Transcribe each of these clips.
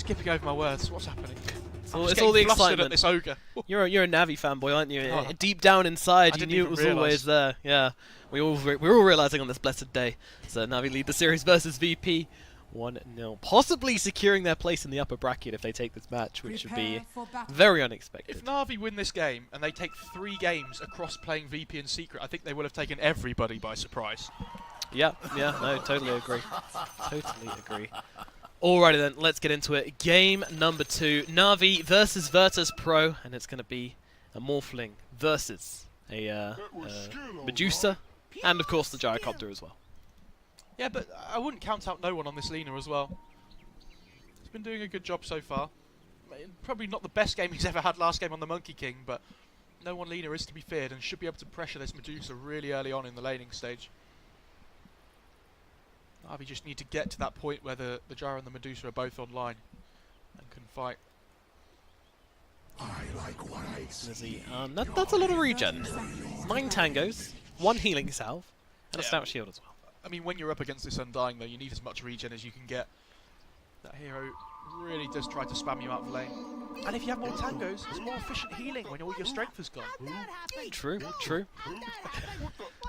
skipping over my words. What's happening? It's all the excitement. At this ogre. You're a Navi fanboy, aren't you? Oh. Deep down inside, you knew it was realise. always there. Yeah, we're all realizing on this blessed day. So Navi lead the series versus VP 1-0, possibly securing their place in the upper bracket if they take this match, which would be very unexpected. If Navi win this game and they take 3 games across playing VP and Secret, I think they will have taken everybody by surprise. Yeah, no, totally agree. Totally agree. Alrighty then, let's get into it. Game number 2, Navi versus Virtus.pro, and it's going to be a Morphling versus a Medusa, and of course the Gyrocopter as well. Yeah, but I wouldn't count out no one on this Lina as well. He's been doing a good job so far. Probably not the best game he's ever had last game on the Monkey King, but no one Lina is to be feared and should be able to pressure this Medusa really early on in the laning stage. Navi just need to get to that point where the Gyro and the Medusa are both online and can fight. I like what I see. That's a lot of regen. 9 tangos, 1 healing salve, and a stout shield as well. I mean, when you're up against this Undying, though, you need as much regen as you can get. That hero really does try to spam you out of lane. And if you have more tangos, it's more efficient healing when all your strength is gone. True.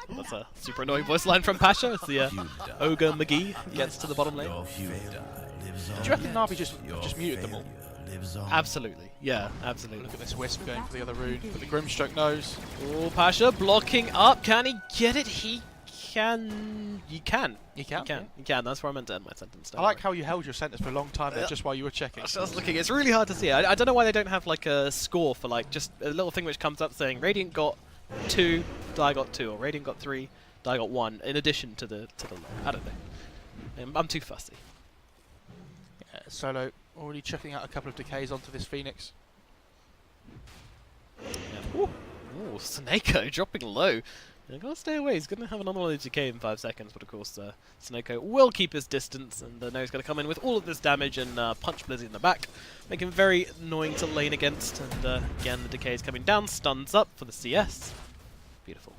That's a super annoying voice line from Pasha as the Ogre McGee gets to the bottom lane. Do you reckon Navi just muted them all? Absolutely. Yeah, absolutely. Look at this Wisp going for the other rune, but the Grimstroke knows. Oh, Pasha blocking up. Can he get it? He can. You can. That's where I meant to end my sentence. I like how you held your sentence for a long time there just while you were checking. I was looking. It's really hard to see. I don't know why they don't have like a score for like just a little thing which comes up saying Radiant got 2, Dai got 2, or Radiant got 3, Dai got 1, in addition to the I don't know. I'm too fussy. Yeah, Solo already chucking out a couple of decays onto this Phoenix. Yeah. Ooh, Snako dropping low. You've got to stay away. He's going to have another one of decay in 5 seconds, but of course Snako will keep his distance, and now he's going to come in with all of this damage and punch Blizzy in the back, make him very annoying to lane against, and again the decay is coming down, stuns up for the CS. Beautiful.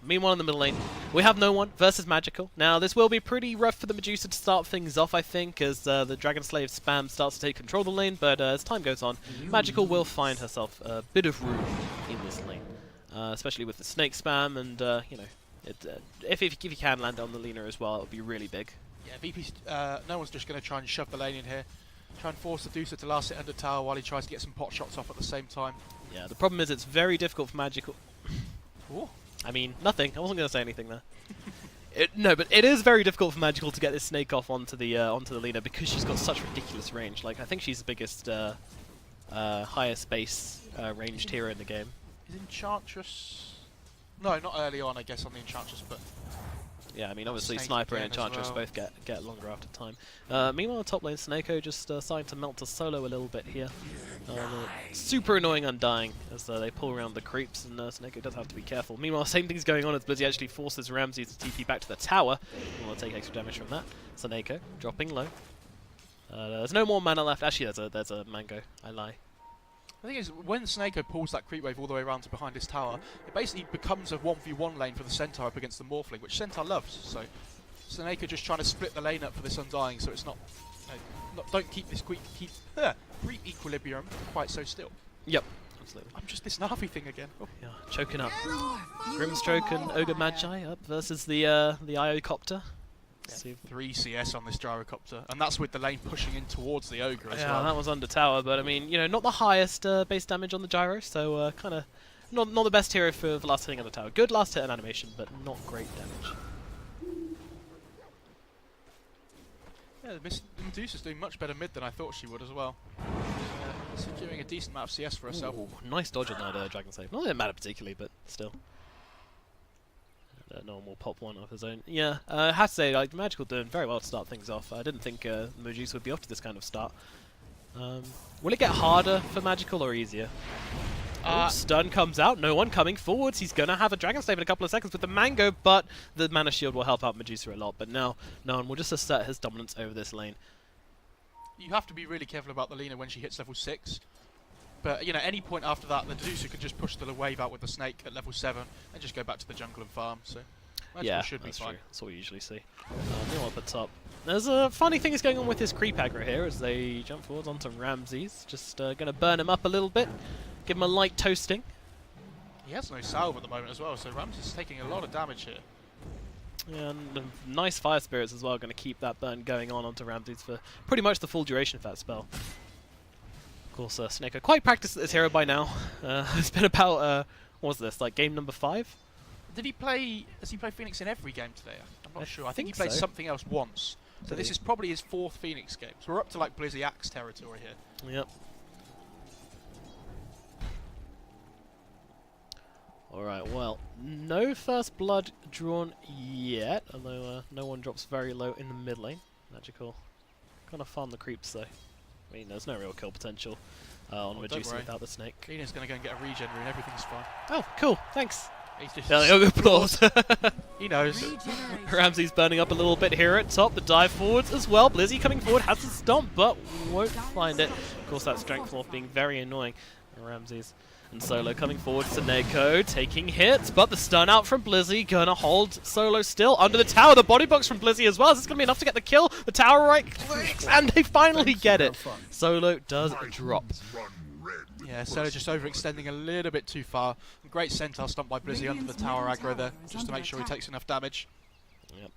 Meanwhile in the middle lane, we have no one versus Magical. Now this will be pretty rough for the Medusa to start things off, I think, as the Dragon Slave spam starts to take control of the lane, but as time goes on, Magical will find herself a bit of room in this lane. Especially with the snake spam, and you know, if you can land on the Lina as well, it would be really big. Yeah, VP's no one's just going to try and shove the lane in here, try and force the Medusa to last it under tower while he tries to get some pot shots off at the same time. Yeah, the problem is it's very difficult for Magical. Ooh. I mean, nothing. I wasn't going to say anything there. No, but it is very difficult for Magical to get this snake off onto the Lina because she's got such ridiculous range. Like I think she's the biggest highest base ranged hero in the game. Is Enchantress... No, not early on, I guess, on the Enchantress, but... Yeah, I mean, obviously Sniper and Enchantress both get longer after time. Meanwhile, top lane, Snako just starting to melt to solo a little bit here. Super annoying Undying as they pull around the creeps, and Snako does have to be careful. Meanwhile, same thing's going on as Blizzy actually forces Ramsey to TP back to the tower. We'll take extra damage from that. Snako dropping low. There's no more mana left. Actually, there's a Mango. I lie. The thing is, when Snako pulls that creep wave all the way around to behind his tower, it basically becomes a 1v1 lane for the Centaur up against the Morphling, which Centaur loves. So Snako just trying to split the lane up for this Undying, so it's not don't keep this creep equilibrium quite so still. Yep, absolutely. I'm just this Navi thing again. Oh. Yeah, choking up. Grimstroke and Ogre Magi up versus the Iocopter. Yeah, 3 CS on this Gyrocopter, and that's with the lane pushing in towards the Ogre as well. Yeah, that was under tower, but I mean, you know, not the highest base damage on the Gyro, so kind of not the best hero for the last hitting on the tower. Good last hit and animation, but not great damage. Yeah, the Medusa's doing much better mid than I thought she would as well. Securing a decent amount of CS for herself. Ooh, nice dodge on that Dragon Slave. Not that it mattered particularly, but still. No one will pop one of his own. Yeah, I have to say, like, Magical doing very well to start things off. I didn't think Medusa would be off to this kind of start. Will it get harder for Magical or easier? Stun comes out, no one coming forwards. He's going to have a Dragon Slave in a couple of seconds with the Mango, but the Mana Shield will help out Medusa a lot. But now, no one will just assert his dominance over this lane. You have to be really careful about the Lina when she hits level 6. But, you know, any point after that, the Medusa can just push the wave out with the Snake at level 7 and just go back to the jungle and farm. So, Magical should be fine. True. That's what we usually see. Meanwhile, up at top, there's a funny thing is going on with this creep aggro here as they jump forwards onto Ramses. Just going to burn him up a little bit, give him a light toasting. He has no salve at the moment as well, so Ramses is taking a lot of damage here. Yeah, and the nice fire spirits as well, going to keep that burn going on onto Ramses for pretty much the full duration of that spell. Of course, Snake are quite practiced at this hero by now. It's been about, what was this, like game number 5? Did he play? Has he played Phoenix in every game today? I'm not sure. I think he think played so. something else once. So this is probably his 4th Phoenix game. So we're up to like Blizzy Axe territory here. Yep. Alright, well, no first blood drawn yet, although no one drops very low in the mid lane. Magical. Kind of farm the creeps though. I mean, there's no real kill potential on Medusa without the snake. Lena's going to go and get a regen and everything's fine. Oh, cool, thanks. He's just Applause. he knows. Ramsey's burning up a little bit here at top. The dive forwards as well. Blizzy coming forward, has the stomp, but won't find it. Of course, that strength morph being very annoying. Ramses and Solo coming forward. Seneko taking hits, but the stun out from Blizzy gonna hold Solo still under the tower. The body box from Blizzy as well. Is this gonna be enough to get the kill? The tower right clicks, and they finally get it. Solo does drop. Yeah, Solo just overextending a little bit too far. Great centaur stump by Blizzy under the tower aggro there, just to make sure he takes enough damage. Yep.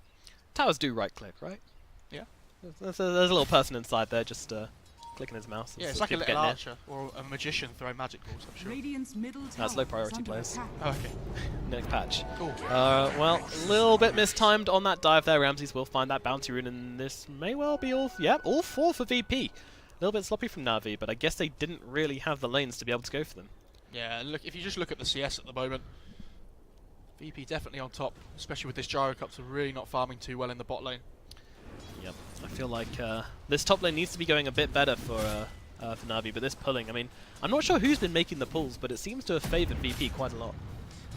Towers do right click, right? Yeah. There's a little person inside there just clicking his mouse. Yeah, it's like a little archer or a magician throwing magic balls, I'm sure. That's low priority players. Oh, okay. Next patch. Cool. Well, a little bit mistimed on that dive there. Ramses will find that bounty rune, and this may well be all 4 for VP. A little bit sloppy from Navi, but I guess they didn't really have the lanes to be able to go for them. Yeah, look, if you just look at the CS at the moment, VP definitely on top, especially with this Gyrocopter really not farming too well in the bot lane. Yep, I feel like this top lane needs to be going a bit better for Navi, but this pulling, I mean, I'm not sure who's been making the pulls, but it seems to have favoured VP quite a lot.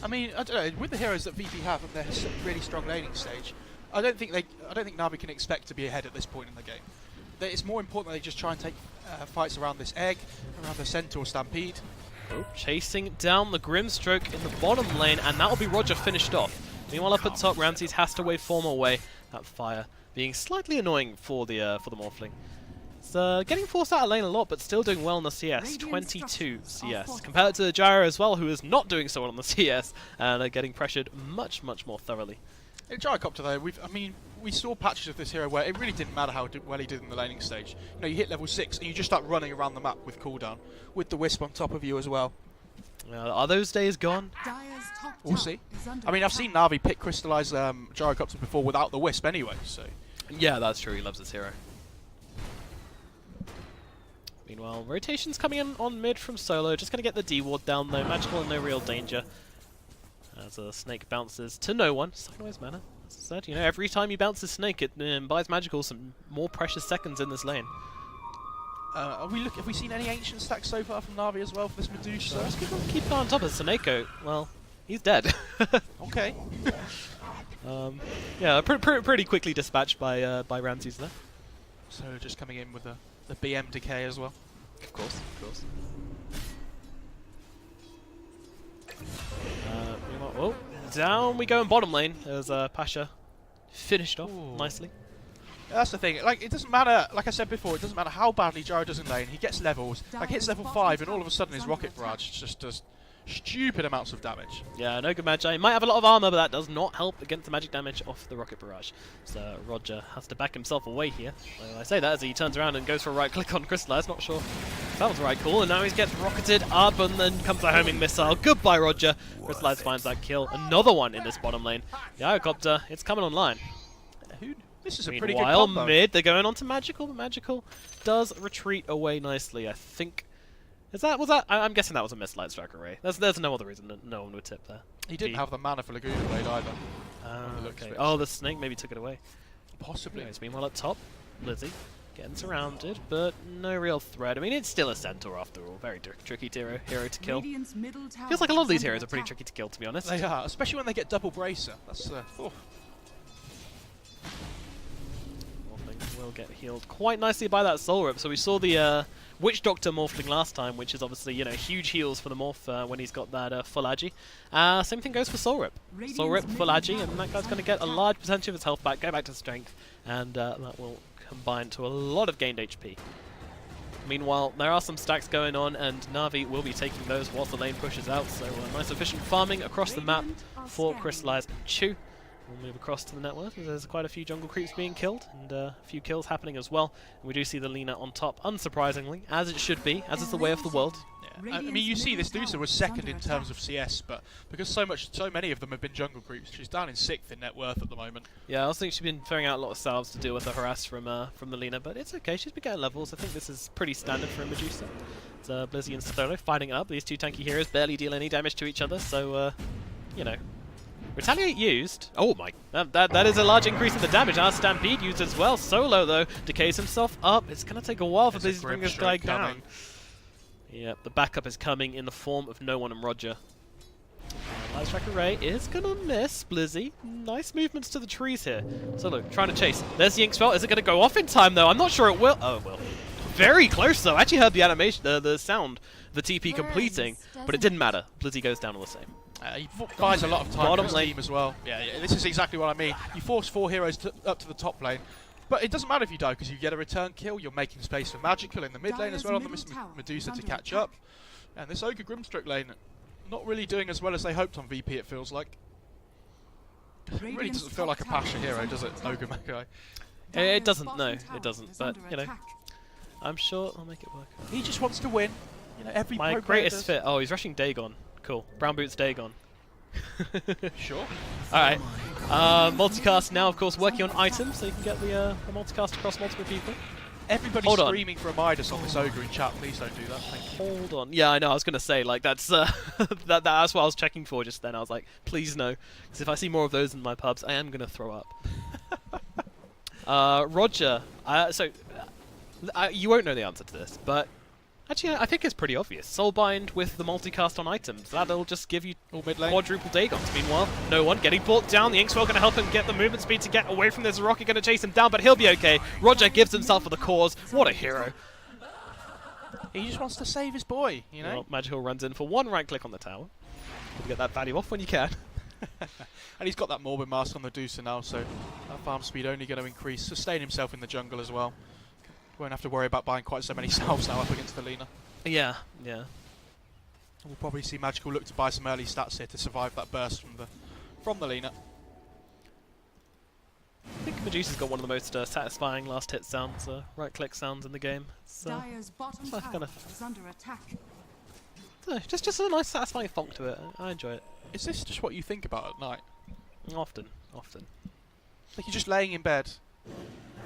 I mean, I don't know, with the heroes that VP have on their really strong laning stage, I don't think Navi can expect to be ahead at this point in the game. It's more important that they just try and take fights around this egg, around the Centaur Stampede. Oh, chasing down the Grimstroke in the bottom lane, and that will be Roger finished off. Meanwhile, up at top, Ramses has to waveform away that fire, being slightly annoying for the Morphling. It's getting forced out of lane a lot, but still doing well on the CS. 22 CS. Compared to Gyro as well, who is not doing so well on the CS, and getting pressured much, much more thoroughly. In Gyrocopter though, we saw patches of this hero where it really didn't matter how well he did in the laning stage. You know, you hit level 6 and you just start running around the map with cooldown, with the Wisp on top of you as well. Are those days gone? We'll see. I mean, I've seen Navi pick crystallize Gyrocopter before without the Wisp anyway, so... Yeah, that's true, he loves his hero. Meanwhile, rotations coming in on mid from Solo, just going to get the D-ward down though, Magical in no real danger. As a Snake bounces to no one, sideways mana. As I said, you know, every time you bounce a Snake, it buys Magical some more precious seconds in this lane. Have we seen any ancient stacks so far from Navi as well for this Medusa? Let's keep on top of Seneko. Well, he's dead. Okay. Yeah, pretty quickly dispatched by Ramses there. So just coming in with the BM decay as well. Of course, of course. Oh, down we go in bottom lane as Pasha finished off nicely. That's the thing, like, it doesn't matter, like I said before, it doesn't matter how badly Gyro does in lane, he gets levels, like hits level 5 and all of a sudden his Rocket Barrage just does stupid amounts of damage. Yeah, no good Magi. Might have a lot of armor, but that does not help against the magic damage off the Rocket Barrage. So Roger has to back himself away here. Well, I say that as he turns around and goes for a right click on Crystallize, not sure if that was the right call, and now he gets rocketed up and then comes a homing missile. Goodbye Roger. Crystallize finds that kill. Another one in this bottom lane. The Gyrocopter, it's coming online. This is a pretty good Meanwhile, combo. mid, they're going on to Magical, but Magical does retreat away nicely, I think. Was that? I'm guessing that was a missed Light Strike Array. There's no other reason that no one would tip there. He didn't have the mana for Laguna Blade either. Okay. Oh, the snake maybe took it away. Possibly. Anyways, meanwhile at top, Lizzie getting surrounded, but no real threat. I mean, it's still a Centaur after all. Very tricky hero to kill. Feels like a lot of these heroes are pretty tricky to kill, to be honest. They are, especially when they get double bracer. That's will get healed quite nicely by that Soul Rip. So we saw the Witch Doctor morphling last time, which is obviously, you know, huge heals for the morph when he's got that full agi. Same thing goes for Soul Rip. Soul Rip, full agi, and that guy's going to get a large percentage of his health back, go back to strength, and that will combine to a lot of gained HP. Meanwhile, there are some stacks going on, and Navi will be taking those whilst the lane pushes out, so nice efficient farming across the map for Crystallize and Chu. We'll move across to the network, as there's quite a few jungle creeps being killed, and a few kills happening as well. And we do see the Lina on top, unsurprisingly, as it should be, as is the way of the world. Yeah. I mean, you see this Dusa was second in terms of CS, but because so many of them have been jungle creeps, she's down in 6th in net worth at the moment. Yeah, I also think she's been throwing out a lot of salves to deal with the harass from the Lina, but it's okay, she's been getting levels. I think this is pretty standard for a Medusa. It's Blizzy and Solo fighting it up. These two tanky heroes barely deal any damage to each other, so, you know. Retaliate used. Oh my, that is a large increase in the damage. Now Stampede used as well. Solo, though, decays himself up. It's going to take a while for Blizzy to bring this guy down. Yep, the backup is coming in the form of No One and Roger. Light Strike Array is going to miss Blizzy. Nice movements to the trees here. Solo trying to chase. There's the Ink Spell. Is it going to go off in time, though? I'm not sure it will. Oh, it will. Very close, though. I actually heard the animation, the sound, the TP completing, but it didn't matter. Blizzy goes down all the same. He buys a lot of time Bottom for his lane team as well. Yeah, this is exactly what I mean. You force 4 heroes up to the top lane, but it doesn't matter if you die because you get a return kill. You're making space for Magical in the mid lane as well on the Medusa to catch up. And this Ogre Grimstroke lane, not really doing as well as they hoped on VP, it feels like. It really doesn't feel like a Pasha hero, does it, Ogre Makai? It doesn't, no, it doesn't, but, you know, I'm sure I'll make it work. He just wants to win. You know, every My greatest fit. Oh, he's rushing Dagon. Cool. Brown Boots Dagon. Sure. Alright. Multicast now, of course, working on items, so you can get the multicast across multiple people. Everybody's screaming for a Midas on this Ogre in chat. Please don't do that. Thank you. Hold on. Yeah, I know. I was going to say, like, that's that's what I was checking for just then. I was like, please no. Because if I see more of those in my pubs, I am going to throw up. Roger. You won't know the answer to this, but actually, I think it's pretty obvious. Soulbind with the multicast on items. That'll just give you quadruple Dagons. Meanwhile, No One getting brought down. The Inkswell going to help him get the movement speed to get away from this. Rocket going to chase him down, but he'll be okay. Roger gives himself for the cause. What a hero. He just wants to save his boy, you know? Well, Magical runs in for one right click on the tower. To get that value off when you can. And he's got that Morbid Mask on the Deucer now, so that farm speed only going to increase. Sustain himself in the jungle as well. Won't have to worry about buying quite so many salves now up against the Lina. Yeah, yeah. We'll probably see Magical look to buy some early stats here to survive that burst from the Lina. I think Medusa's got one of the most satisfying last hit sounds, right click sounds in the game. It's kind of under attack. just a nice satisfying thunk to it. I enjoy it. Is this just what you think about at night? Often. Like you're just laying in bed.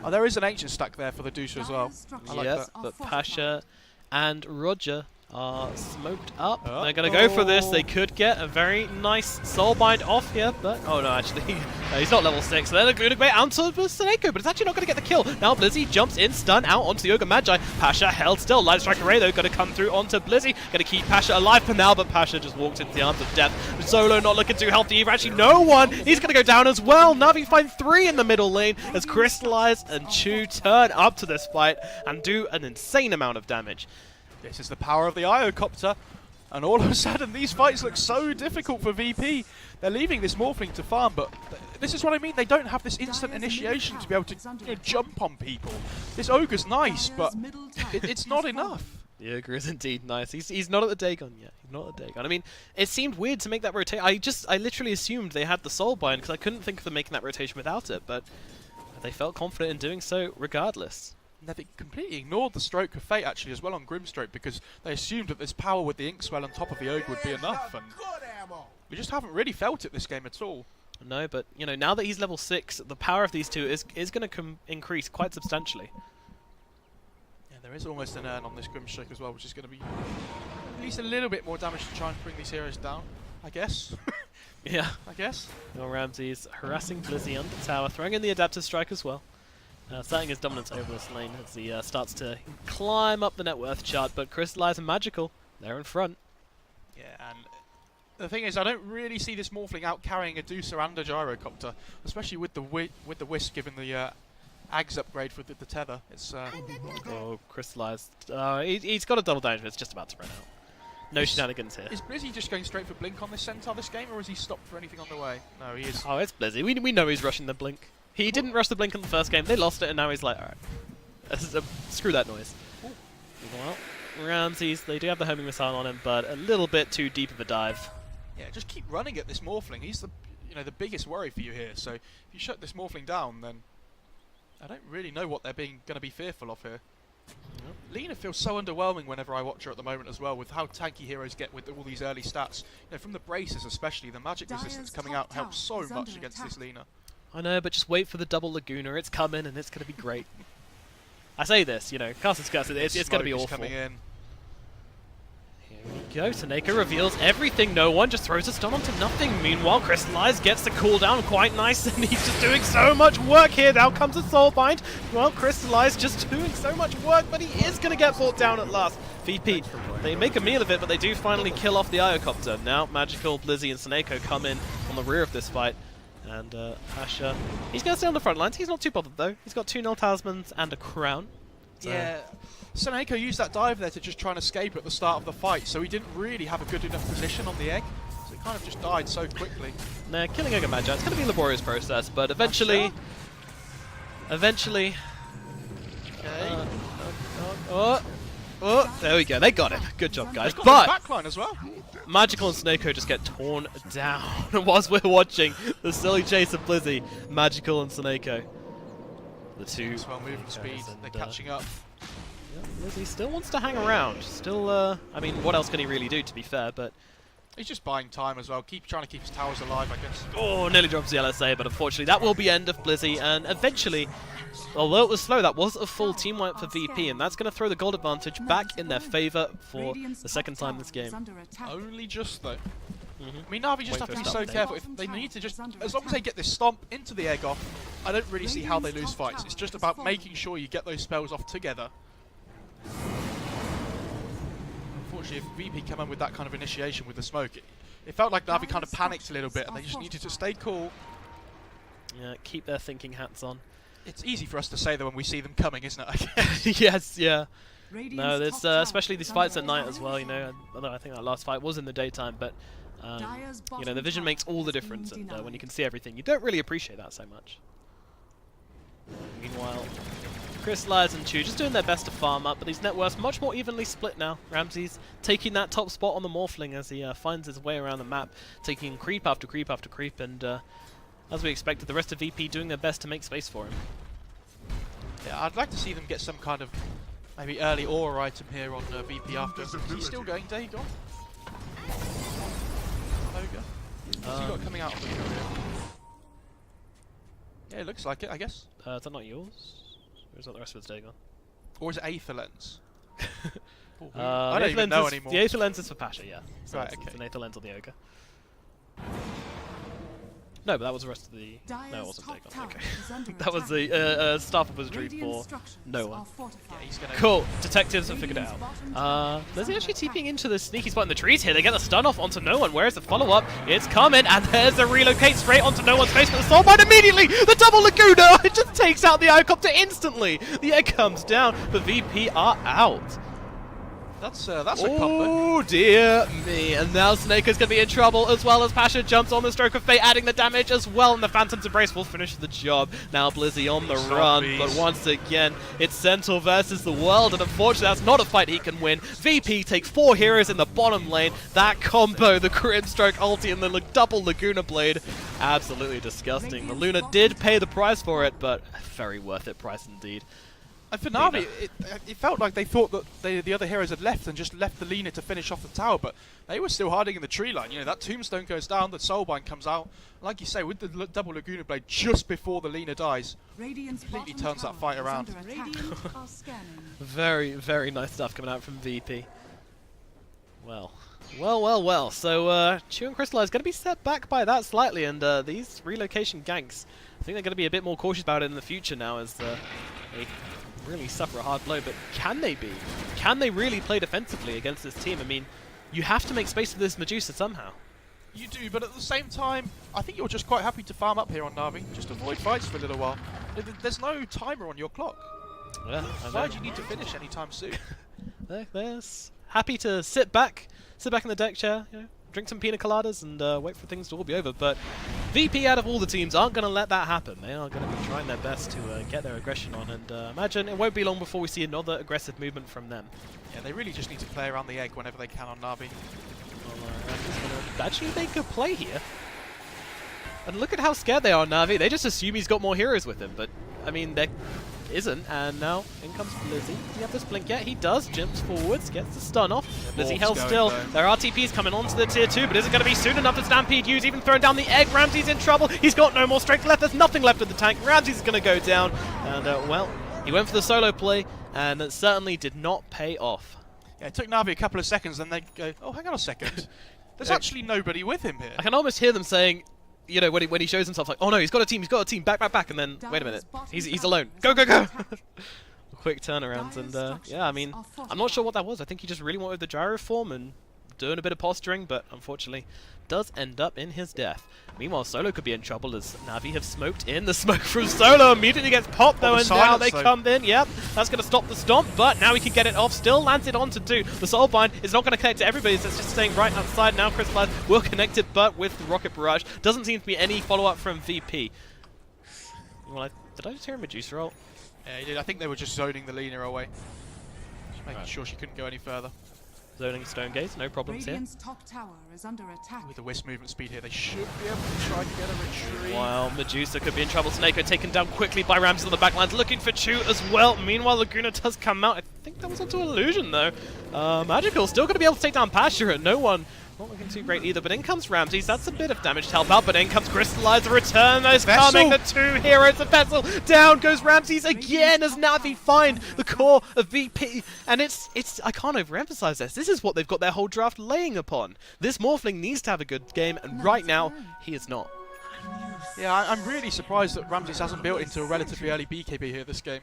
Oh, there is an ancient stack there for the Dusha as well. I like that. But Pasha and Roger are smoked up. They're going to go for this. They could get a very nice Soulbind off here, but... Oh, no, actually. He's not level 6. So they're going to go onto the Seneko, but it's actually not going to get the kill. Now Blizzy jumps in, stun out onto the Ogre Magi. Pasha held still. Light Strike Array, though, going to come through onto Blizzy. Going to keep Pasha alive for now, but Pasha just walked into the arms of death. Solo not looking too healthy either. Actually, No One. He's going to go down as well. Navi find 3 in the middle lane as Crystallize and Chu turn up to this fight and do an insane amount of damage. This is the power of the Iocopter, and all of a sudden these fights look so difficult for VP. They're leaving this Morphling to farm, but this is what I mean, they don't have this instant initiation to be able to jump on people. This Ogre's nice, but it's not enough. The Ogre is indeed nice. He's not at the Dagon yet. He's not at the Dagon. I mean, it seemed weird to make that rotation. I literally assumed they had the Soulbind because I couldn't think of them making that rotation without it, but they felt confident in doing so regardless. They completely ignored the Stroke of Fate actually as well on Grimstroke because they assumed that this power with the Inkswell on top of the Ogre would be enough, and we just haven't really felt it this game at all. No, but you know, now that he's level 6, the power of these two is going to increase quite substantially. Yeah, there is almost an urn on this Grimstroke as well, which is going to be at least a little bit more damage to try and bring these heroes down, I guess. Yeah. I guess. Well, Ramsey's harassing Blizzy under tower, throwing in the Adaptive Strike as well. Starting his dominance over this lane as he starts to climb up the net worth chart, but Crystallize and Magical, they're in front. Yeah, and the thing is, I don't really see this Morphling out carrying a Deucer and a Gyrocopter, especially with the Wisp given the Ags upgrade for the tether. It's Oh, crystallized. He's got a double damage, but it's just about to run out. No shenanigans here. Is Blizzy just going straight for Blink on this Centaur this game, or has he stopped for anything on the way? No, he is. Oh, it's Blizzy. We know he's rushing the Blink. He didn't rush the Blink in the first game. They lost it, and now he's like, alright. Screw that noise. Well, Ramses, they do have the homing missile on him, but a little bit too deep of a dive. Yeah, just keep running at this Morphling. He's the the biggest worry for you here. So if you shut this Morphling down, then I don't really know what they're going to be fearful of here. Lina feels so underwhelming whenever I watch her at the moment as well, with how tanky heroes get with all these early stats. From the braces especially, the magic resistance coming out helps so much against this Lina. I know, but just wait for the double Laguna. It's coming, and it's going to be great. I say this, Castle Curse, it's going to be awful. Coming in. Here we go. Tanaka reveals everything. No one just throws a stun onto nothing. Meanwhile, Crystallize gets the cooldown quite nice, and he's just doing so much work here. Now comes a Soulbind. Well, Crystallize just doing so much work, but he is going to get brought down at last. VP, they make a meal of it, but they do finally kill off the Iocopter. Now, Magical, Blizzy, and Seneko come in on the rear of this fight. And Asher, he's going to stay on the front lines. He's not too bothered, though. He's got 2 null talismans and a crown. So yeah, Seneko used that dive there to just try and escape at the start of the fight, so he didn't really have a good enough position on the egg. So he kind of just died so quickly. Nah, killing Ogre Magi, it's going to be a laborious process, but eventually... Okay. Oh, there we go. They got it. Good job, guys. They've But got the backline as well. Magical and Snako just get torn down whilst we're watching the silly chase of Blizzy, Magical and Snako. The two. As well, movement speed. They're catching up. Yeah, Blizzy still wants to hang around. Still, I mean, what else can he really do, to be fair? But he's just buying time as well. Trying to keep his towers alive, I guess. oh, nearly drops the LSA, but unfortunately that will be end of Blizzy, and eventually, although it was slow, that was a full team wipe for VP, and that's going to throw the gold advantage back in their favour for the second time this game. Only just, though. I mean, Navi just have to be so update. careful. If they need to just, as long as they get this stomp into the egg off, I don't really see how they lose fights. It's just about making sure you get those spells off together. Unfortunately, if VP come in with that kind of initiation with the smoke, it felt like Navi kind of panicked a little bit, and they just needed to stay cool. Yeah, keep their thinking hats on. It's easy for us to say that when we see them coming, isn't it? I guess. Yes, yeah. No, there's especially these fights at night as well, although I think that last fight was in the daytime, but the vision makes all the difference, and when you can see everything, you don't really appreciate that so much. Meanwhile, Crystallize and Chu just doing their best to farm up, but these net worths much more evenly split now. Ramses taking that top spot on the Morphling as he finds his way around the map, taking creep after creep after creep, and as we expected, the rest of VP doing their best to make space for him. Yeah, I'd like to see them get some kind of maybe early aura item here on VP after. Is he still going, Dagon? Ogre? What's he got coming out of the Yeah, it looks like it, I guess. Is that not yours? Or is that the rest of its Dagon? Or is it Aether Lens? I don't even know anymore. The Aether Lens is for Pasha, yeah. So right, it's an Aether Lens on the Ogre. No, but that was the rest of the... No, it wasn't Dagon. Okay. That was the Staff of Wizardry for no one. Yeah, he's gonna Cool. Detectives have figured it out. There's actually TPing into the sneaky spot in the trees here. They get the stun off onto no one. Where's the follow-up? It's coming, and there's the relocate straight onto no one's face, but the Soulbind immediately! The double Laguna! It just takes out the Iocopter instantly! The egg comes down, but VP are out. That's a combo. Oh dear me, and now Snake is going to be in trouble, as well as Pasha jumps on the Stroke of Fate, adding the damage as well, and the Phantom's Embrace will finish the job. Now Blizzy on the run, but once again, it's Centaur versus the world, and unfortunately that's not a fight he can win. VP takes 4 heroes in the bottom lane. That combo, the Grimstroke ulti and the double Laguna Blade, absolutely disgusting. The Luna did pay the price for it, but very worth it price indeed. And for Navi, it felt like they thought that the other heroes had left and just left the Lina to finish off the tower, but they were still hiding in the tree line. That Tombstone goes down, the Soulbind comes out. Like you say, with the double Laguna Blade just before the Lina dies, completely turns that fight around. Very, very nice stuff coming out from VP. Well. So, Chu and Crystallize going to be set back by that slightly, and these relocation ganks, I think they're going to be a bit more cautious about it in the future now as they really suffer a hard blow, but can they be? Can they really play defensively against this team? I mean, you have to make space for this Medusa somehow. You do, but at the same time, I think you're just quite happy to farm up here on Navi. Just avoid fights for a little while. There's no timer on your clock. Yeah, Why do you need to finish anytime soon? They're happy to sit back in the deck chair, you know, drink some pina coladas and wait for things to all be over. But VP, out of all the teams, aren't going to let that happen. They are going to be trying their best to get their aggression on, and imagine it won't be long before we see another aggressive movement from them. Yeah, they really just need to play around the egg whenever they can on Navi. Actually, they could play here. And look at how scared they are, Navi. They just assume he's got more heroes with him, but I mean, there isn't. And now in comes Blizzy. Does he have this blink yet? He does. Jumps forwards, gets the stun off. Blizzy held still. There are TPs coming onto the tier 2, but is it going to be soon enough to Stampede use? Even throwing down the egg. Ramsey's in trouble. He's got no more strength left. There's nothing left of the tank. Ramsey's going to go down. And well, he went for the solo play, and it certainly did not pay off. Yeah, it took Navi a couple of seconds, then they go, oh, hang on a second. There's actually nobody with him here. I can almost hear them saying, you know, when he shows himself, like, oh no, he's got a team, back, and then, wait a minute, he's alone. Go! Quick turnarounds, and yeah, I mean, I'm not sure what that was. I think he just really wanted the gyro form and doing a bit of posturing, but unfortunately does end up in his death. Meanwhile, Solo could be in trouble as Navi have smoked in. The smoke from Solo immediately gets popped though, and now they come in. Yep, that's going to stop the stomp, but now he can get it off. Still lands it onto 2. The Soulbind is not going to connect to everybody, so it's just staying right outside. Now Crystallize will connect it, but with the Rocket Barrage. Doesn't seem to be any follow-up from VP. Well, did I just hear a Medusa ult? Yeah, he did. I think they were just zoning the Lina away. Just making sure she couldn't go any further. Zoning Stone Gaze, no problems here. Top tower is under attack. With the Wisp movement speed here, they should be able to try and get a retreat. While Medusa could be in trouble. Snako taken down quickly by Ramsey on the backlines, looking for Chu as well. Meanwhile, Laguna does come out. I think that was onto Illusion though. Magical still going to be able to take down Pasture. No one not looking too great either, but in comes Ramses. That's a bit of damage to help out, but in comes Crystallizer. Return is coming. The 2 heroes of Vessel. Down goes Ramses again as Navi find the core of VP. And it's I can't overemphasize this. This is what they've got their whole draft laying upon. This Morphling needs to have a good game, and right now, he is not. Yeah, I'm really surprised that Ramses hasn't built into a relatively early BKB here this game.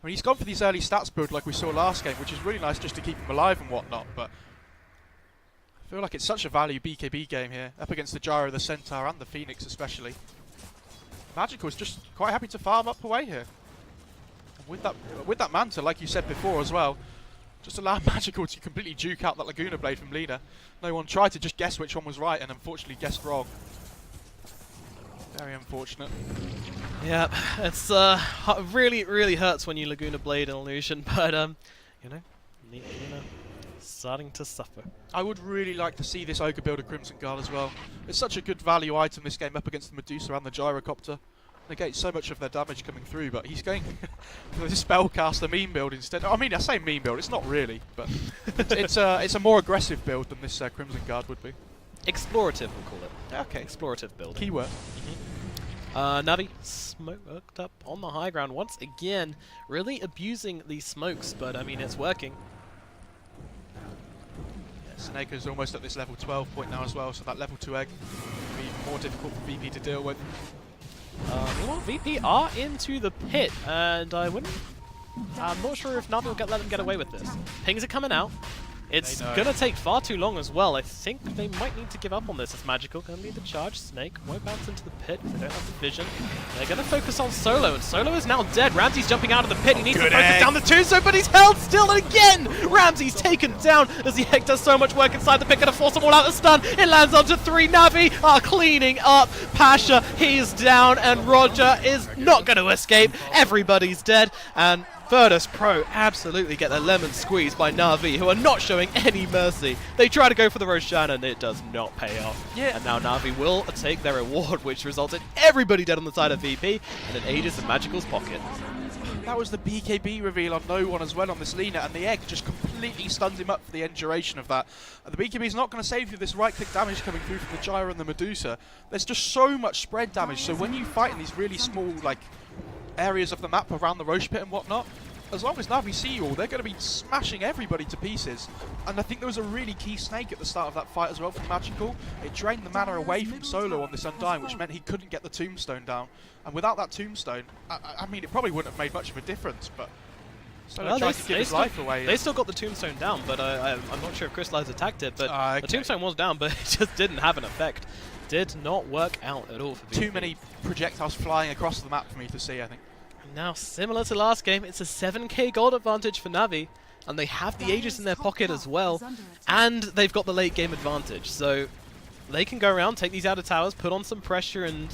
I mean, he's gone for these early stats build like we saw last game, which is really nice just to keep him alive and whatnot, but I feel like it's such a value BKB game here, up against the Gyro, the Centaur, and the Phoenix especially. Magical is just quite happy to farm up away here. And with that Manta, like you said before as well, just allow Magical to completely juke out that Laguna Blade from Lina. No one tried to just guess which one was right, and unfortunately guessed wrong. Very unfortunate. Yeah, it's really, really hurts when you Laguna Blade an Illusion, but you know, Lina starting to suffer. I would really like to see this Ogre build a Crimson Guard as well. It's such a good value item this game up against the Medusa and the Gyrocopter. Negates so much of their damage coming through, but he's going for the Spellcaster meme build instead. I mean, I say meme build, it's not really, but it's a more aggressive build than this Crimson Guard would be. Explorative, we'll call it. Okay. Explorative build. Keyword. Navi smoked up on the high ground once again, really abusing these smokes, but I mean, it's working. Snaker's almost at this level 12 point now as well, so that level 2 egg will be more difficult for VP to deal with. Well, VP are into the pit, and I'm not sure if Navi will let them get away with this. Pings are coming out. It's going to take far too long as well. I think they might need to give up on this. It's Magical going to lead the charge. Snake won't bounce into the pit. They don't have the vision. They're going to focus on Solo, and Solo is now dead. Ramsey's jumping out of the pit. He needs to focus down the Tombstone, but he's held still, and again, Ramsey's taken down as the Egg does so much work inside the pit. Going to force them all out the stun. It lands onto 3. Navi are cleaning up. Pasha, he's down, and Roger is not going to escape. Everybody's dead, and Virtus.pro absolutely get their lemon squeezed by Navi, who are not showing any mercy. They try to go for the Roshan, and it does not pay off. Yeah. And now Navi will take their reward, which results in everybody dead on the side of VP, and an Aegis in Magical's pocket. That was the BKB reveal on no one as well on this Lina, and the Egg just completely stuns him up for the end duration of that. And the BKB is not going to save you this right-click damage coming through from the Gyro and the Medusa. There's just so much spread damage, so when you fight in these really small, like, areas of the map around the Roche Pit and whatnot, as long as Navi see you all, they're going to be smashing everybody to pieces. And I think there was a really key snake at the start of that fight as well from Magical. It drained the mana away from Solo on this Undying, which meant he couldn't get the Tombstone down. And without that Tombstone, I mean, it probably wouldn't have made much of a difference, but Solo tried to give his life away. They still got the Tombstone down, but I'm not sure if Crystallize attacked it, but the Tombstone was down, but it just didn't have an effect. Did not work out at all for VP. Too many projectiles flying across the map for me to see, I think. Now, similar to last game, it's a 7k gold advantage for Navi, and they have the Aegis in their pocket as well, and they've got the late game advantage, so they can go around, take these outer towers, put on some pressure, and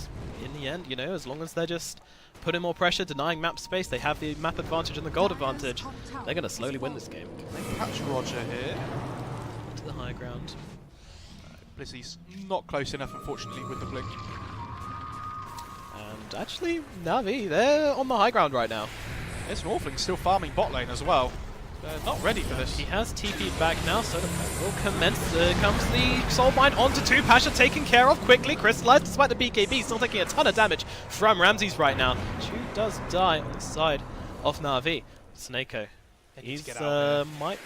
in the end, you know, as long as they're just putting more pressure, denying map space, they have the map advantage and the gold advantage, they're going to slowly win this game. They catch Roger here. To the high ground. Blizzy's not close enough, unfortunately, with the blink. And actually, Navi, they're on the high ground right now. There's Morphling still farming bot lane as well. They're not ready for this. He has TP'd back now, so the fight will commence. Comes the Soulbind onto 2. Pasha taken care of quickly. Crystallized despite the BKB, still taking a ton of damage from Ramses right now. Chu does die on the side of Navi. Snako. He's might.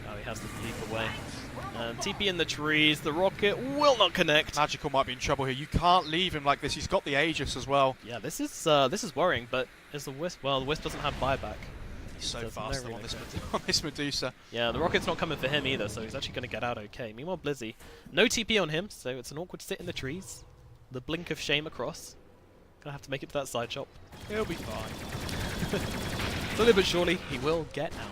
Oh, he has to leap away. TP in the trees. The rocket will not connect. Magical might be in trouble here. You can't leave him like this. He's got the Aegis as well. Yeah, this is worrying. But is the Wisp? Well, the Wisp doesn't have buyback. He's so fast though, on this Medusa. Yeah, the rocket's not coming for him either, so he's actually going to get out okay. Meanwhile, Blizzy, no TP on him, so it's an awkward sit in the trees. The blink of shame across. Gonna have to make it to that side shop. He'll be fine. Slowly but surely, he will get out.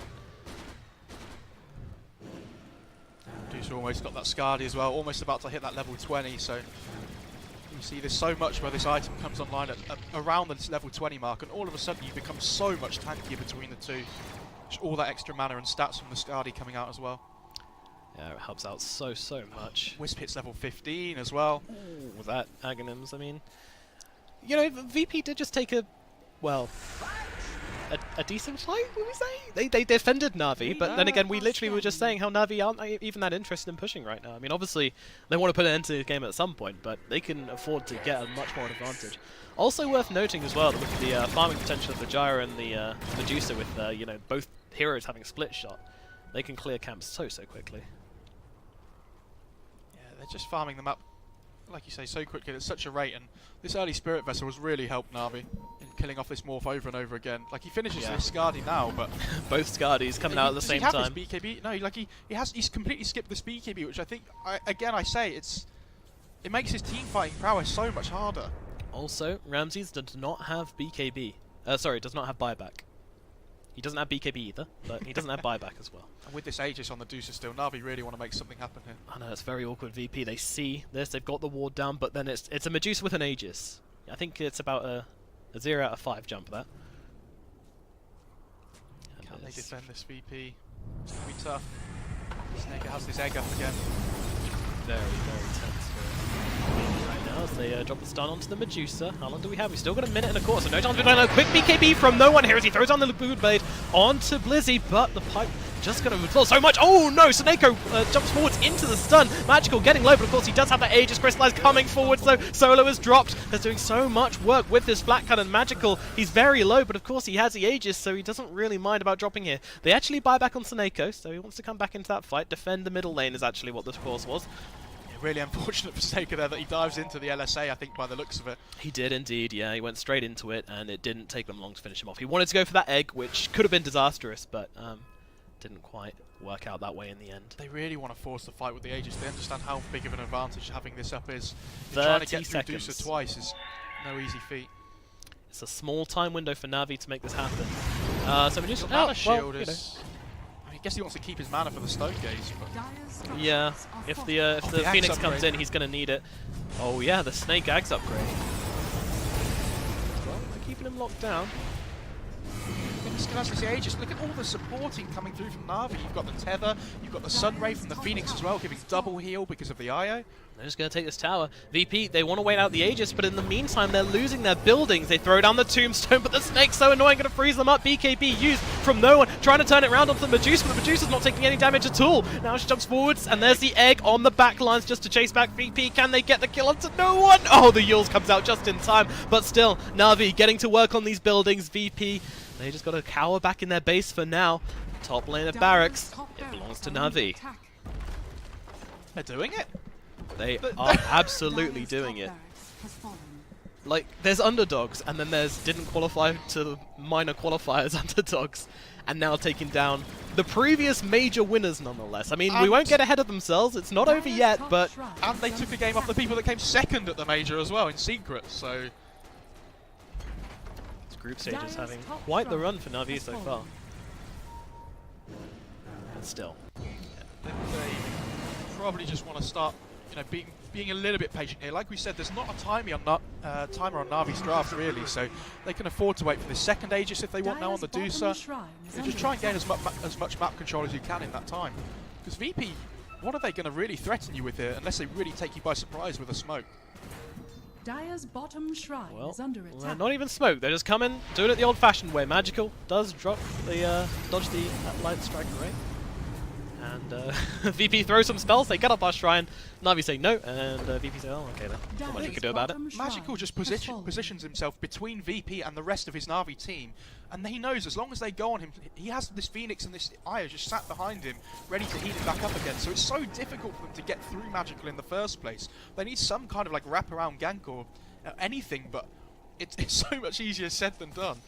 Medusa almost got that Skadi as well, almost about to hit that level 20, so you see there's so much where this item comes online at around the level 20 mark, and all of a sudden you become so much tankier between the two. Just all that extra mana and stats from the Skadi coming out as well. Yeah, it helps out so much. Wisp hits level 15 as well. Ooh, that Aghanims, I mean, you know, VP did just take a, well, a decent fight, would we say? They defended Navi, but then again, we literally were just saying how Navi aren't even that interested in pushing right now. I mean, obviously, they want to put an end to the game at some point, but they can afford to get a much more advantage. Also worth noting as well, that with the farming potential of the Gyro and the Medusa, with you know, both heroes having split shot, they can clear camps so quickly. Yeah, they're just farming them up, like you say, so quickly at such a rate, and this early Spirit Vessel has really helped Navi in killing off this Morph over and over again. Like, he finishes this Skadi now, but both Skadis coming out at the same time. Does he have his BKB? No, like he's completely skipped this BKB, which I think, I say, it makes his team fighting prowess so much harder. Also, Ramses does not have BKB. Sorry, does not have buyback. He doesn't have BKB either, but he doesn't have buyback as well. And with this Aegis on the Deucer still, Navi really want to make something happen here. I know, it's very awkward VP. They see this, they've got the ward down, but then it's a Medusa with an Aegis. I think it's about a 0 out of 5 jump, that. Can they defend this VP? It's going to be tough. Snake has this egg up again. Very tense for right now as they drop the stun onto the Medusa. How long do we have? We've still got a minute and a quarter, so no time to do a quick BKB from no one here as he throws on the Lagoon Blade onto Blizzy, but the pipe just going to withdraw so much. Oh no, Snako jumps forwards into the stun. Magical getting low, but of course he does have that Aegis Crystallized coming forward, so Solo is dropped. They're doing so much work with this Flat Cannon. Magical, he's very low, but of course he has the Aegis, so he doesn't really mind about dropping here. They actually buy back on Snako, so he wants to come back into that fight. Defend the middle lane is actually what this course was. Really unfortunate for Snako there that he dives into the LSA, I think, by the looks of it. He did indeed, yeah. He went straight into it, and it didn't take them long to finish him off. He wanted to go for that egg, which could have been disastrous, but didn't quite work out that way in the end. They really want to force the fight with the Aegis. They understand how big of an advantage having this up is. Trying to get through Medusa twice is no easy feat. It's a small time window for Navi to make this happen. So Medusa, mana shield is... I guess he wants to keep his mana for the Stone Gaze, but... Yeah, if the Phoenix comes in, he's going to need it. Oh yeah, the Snake Axe upgrade. Well, they're keeping him locked down. The Aegis. Look at all the supporting coming through from Navi. You've got the Tether, you've got the Sunray from the Phoenix as well, giving double heal because of the IO. They're just going to take this tower. VP, they want to wait out the Aegis, but in the meantime, they're losing their buildings. They throw down the Tombstone, but the Snake's so annoying, going to freeze them up. BKB used from no one, trying to turn it around onto the Medusa, but the Medusa's not taking any damage at all. Now she jumps forwards, and there's the egg on the back lines just to chase back VP. Can they get the kill onto no one? Oh, the Yules comes out just in time, but still, Navi getting to work on these buildings. VP, they just got to cower back in their base for now. Top lane of barracks, it belongs to Navi. They're doing it. They are absolutely doing it. Like, there's underdogs, and then there's didn't qualify to minor qualifiers underdogs, and now taking down the previous major winners nonetheless. I mean, we won't get ahead of themselves, it's not over yet, but... And they took a game off the people that came second at the major as well, in secret, so... It's group stage is having quite the run for Navi so far. And still. They probably just want to start, being a little bit patient here. Like we said, there's not a timer on Navi's draft really, so they can afford to wait for the second Aegis if they want now on the Deucer. Just try and gain as much map control as you can in that time. Because VP, what are they going to really threaten you with here unless they really take you by surprise with a smoke? Dire's bottom shrine is under attack. Not even smoke. They just come in, do it the old-fashioned way. Magical does drop the dodge the light strike array. And VP throws some spells, they get up our shrine, Navi say no, and VP say, oh, okay then, not much we can do about it. Magical just positions himself between VP and the rest of his Navi team, and he knows as long as they go on him, he has this Phoenix and this Aya just sat behind him, ready to heat him back up again, so it's so difficult for them to get through Magical in the first place. They need some kind of like wraparound gank or anything, but it's so much easier said than done.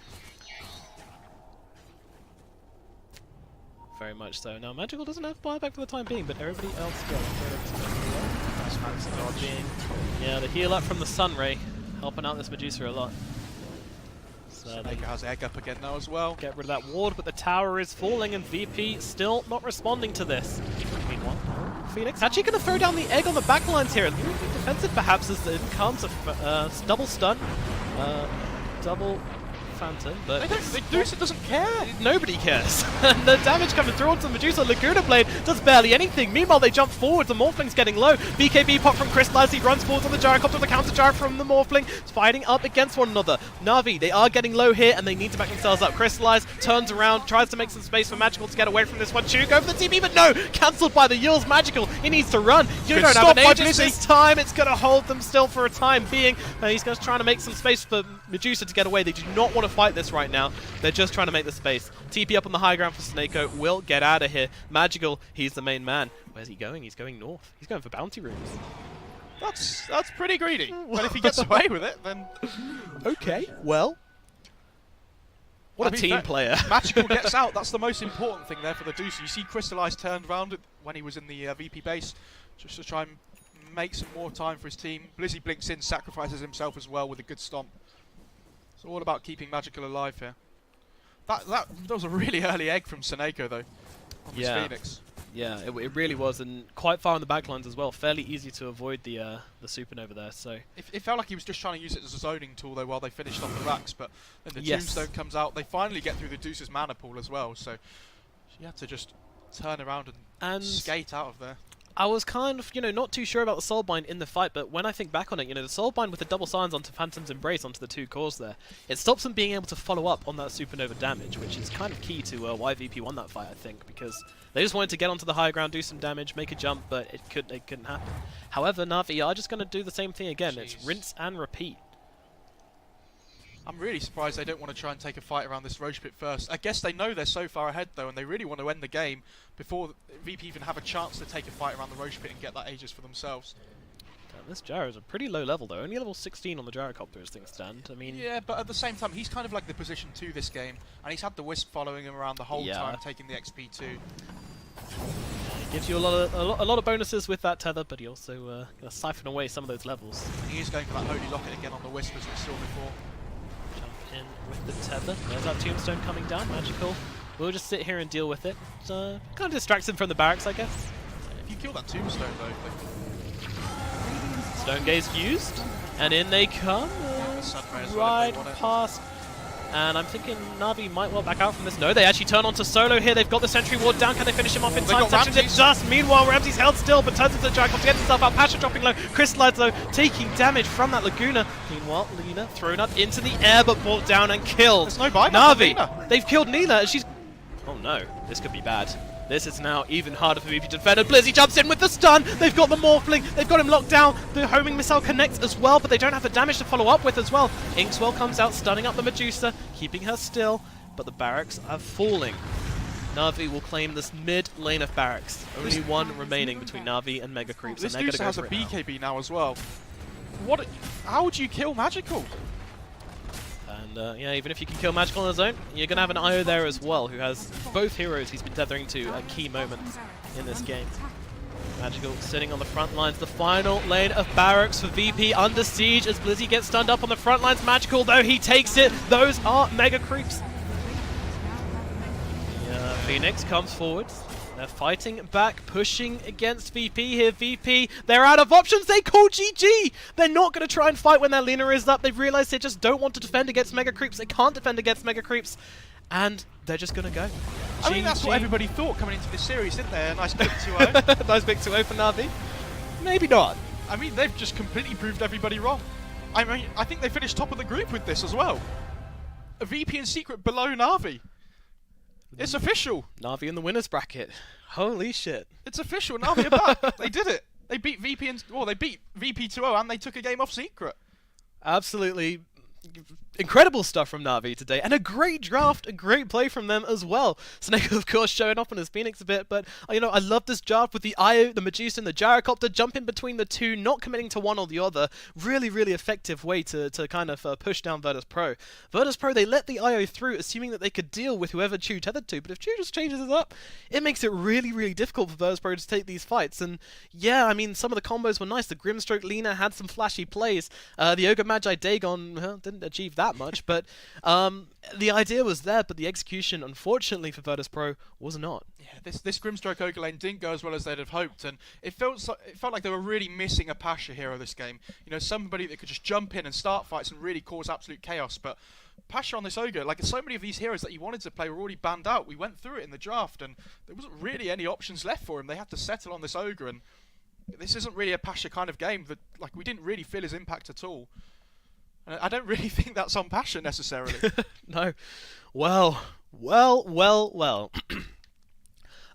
Very much so. Now, Magical doesn't have buyback for the time being, but everybody else does. Yeah, the heal up from the Sun Ray, helping out this Medusa a lot. So Snaker has egg up again now as well. Get rid of that ward, but the tower is falling, and VP still not responding to this. Meanwhile, Phoenix actually going to throw down the egg on the backlines here. Defensive perhaps as it comes a double stun, double Phantom, but Medusa doesn't care. Nobody cares. And the damage coming through onto the Medusa. Laguna Blade does barely anything. Meanwhile, they jump forward. The Morphling's getting low. BKB pop from Crystallize. He runs forwards on the Gyrocopter. The counter gyro from the Morphling. It's fighting up against one another. Navi, they are getting low here, and they need to back themselves up. Crystallize turns around, tries to make some space for Magical to get away from this one. Chu go for the TP, but no! Cancelled by the Yules. Magical, he needs to run. You don't have an Aegis this time. It's going to hold them still for a time being. He's just trying to make some space for Medusa to get away. They do not want to fight this right now. They're just trying to make the space. TP up on the high ground for Snako. Will get out of here. Magical, he's the main man. Where's he going? He's going north. He's going for bounty rooms. That's pretty greedy. But if he gets away with it, then... Okay, well... What a team player. Magical gets out. That's the most important thing there for the Deuce. You see Crystallize turned around when he was in the VP base, just to try and make some more time for his team. Blizzy blinks in, sacrifices himself as well with a good stomp. It's all about keeping Magical alive here. That was a really early egg from Seneko though, on this Phoenix. Yeah, it really was, and quite far on the backlines as well. Fairly easy to avoid the supernova there. So it felt like he was just trying to use it as a zoning tool though while they finished off the racks. But then the Tombstone comes out. They finally get through the Deuce's mana pool as well. So she had to just turn around and skate out of there. I was kind of, not too sure about the Soulbind in the fight, but when I think back on it, the Soulbind with the double signs onto Phantom's Embrace onto the two cores there, it stops them being able to follow up on that supernova damage, which is kind of key to why VP won that fight, I think, because they just wanted to get onto the high ground, do some damage, make a jump, but it couldn't happen. However, Navi are just going to do the same thing again. It's rinse and repeat. I'm really surprised they don't want to try and take a fight around this Roche pit first. I guess they know they're so far ahead though, and they really want to end the game before VP even have a chance to take a fight around the Roche pit and get that Aegis for themselves. This Gyro is a pretty low level though, only level 16 on the Gyrocopter as things stand. I mean, yeah, but at the same time, he's kind of like the position 2 this game, and he's had the Wisp following him around the whole time, taking the XP too. It gives you a lot of bonuses with that tether, but he also going to siphon away some of those levels. He is going for that Holy Locket again on the Wisp as we saw before. In with the tether. There's that Tombstone coming down. Magical. We'll just sit here and deal with it. Kind of distracts him from the barracks, I guess. If you kill that Tombstone, though. Stone Gaze used, and in they come. Right past. And I'm thinking Navi might well back out from this. No, they actually turn onto Solo here. They've got the Sentry Ward down. Can they finish him off in time? Touches it just. Meanwhile, Ramsey's held still, but turns into the Giant to get himself out. Pasha dropping low. Crystallize, though, taking damage from that Laguna. Meanwhile, Lina thrown up into the air, but brought down and killed. There's no buyback. Navi, they've killed Nina, and she's... Oh no, this could be bad. This is now even harder for VP to defend. And Blizzy jumps in with the stun. They've got the Morphling. They've got him locked down. The homing missile connects as well, but they don't have the damage to follow up with as well. Inkswell comes out, stunning up the Medusa, keeping her still, but the barracks are falling. Navi will claim this mid lane of barracks. Only one remaining between Navi and Mega Creeps. This Medusa has a BKB now as well. How would you kill Magical? And yeah, even if you can kill Magical on his own, you're going to have an IO there as well, who has both heroes he's been tethering to at key moments in this game. Magical sitting on the front lines. The final lane of barracks for VP under siege as Blizzy gets stunned up on the front lines. Magical, though, he takes it. Those are mega creeps. Phoenix comes forward. They're fighting back, pushing against VP here. VP, they're out of options. They call GG. They're not going to try and fight when their Lina is up. They've realized they just don't want to defend against mega creeps. They can't defend against mega creeps. And they're just going to go. I mean, that's what everybody thought coming into this series, didn't they? A nice big 2-0. Nice big 2-0 for Navi. Maybe not. I mean, they've just completely proved everybody wrong. I mean, I think they finished top of the group with this as well. A VP and Secret below Navi. It's official. Navi in the winners bracket. Holy shit. It's official. Navi are back. They did it. They beat VP and they beat VP 2-0 and they took a game off Secret. Absolutely incredible stuff from Navi today, and a great draft, a great play from them as well. Snake, of course, showing off on his Phoenix a bit, but you know, I love this draft with the Io, the Medusa, and the Gyrocopter jumping between the two, not committing to one or the other. Really, really effective way to kind of push down Virtus.pro. Virtus.pro, they let the Io through, assuming that they could deal with whoever Chu tethered to, but if Chu just changes it up, it makes it really, really difficult for Virtus.pro to take these fights. And yeah, I mean, some of the combos were nice. The Grimstroke Lina had some flashy plays. The Ogre Magi Dagon, well, didn't achieve that much, but the idea was there, but the execution, unfortunately for Virtus.pro, was not. Yeah, this Grimstroke Ogre lane didn't go as well as they'd have hoped, and it felt like they were really missing a Pasha hero this game. You know, somebody that could just jump in and start fights and really cause absolute chaos, but Pasha on this Ogre, like so many of these heroes that he wanted to play were already banned out. We went through it in the draft, and there wasn't really any options left for him. They had to settle on this Ogre, and this isn't really a Pasha kind of game. That, like, we didn't really feel his impact at all. I don't really think that's on Pasha necessarily. No. Well.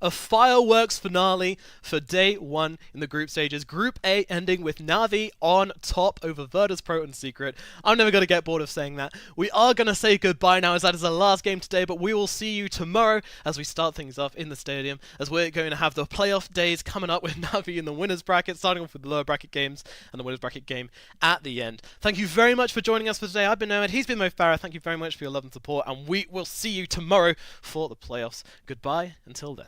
A fireworks finale for day one in the group stages. Group A ending with Navi on top over Virtus.pro and Secret. I'm never going to get bored of saying that. We are going to say goodbye now as that is our last game today, but we will see you tomorrow as we start things off in the stadium, as we're going to have the playoff days coming up with Navi in the winners bracket, starting off with the lower bracket games and the winners bracket game at the end. Thank you very much for joining us for today. I've been Nomad, he's been Mo Farah. Thank you very much for your love and support, and we will see you tomorrow for the playoffs. Goodbye until then.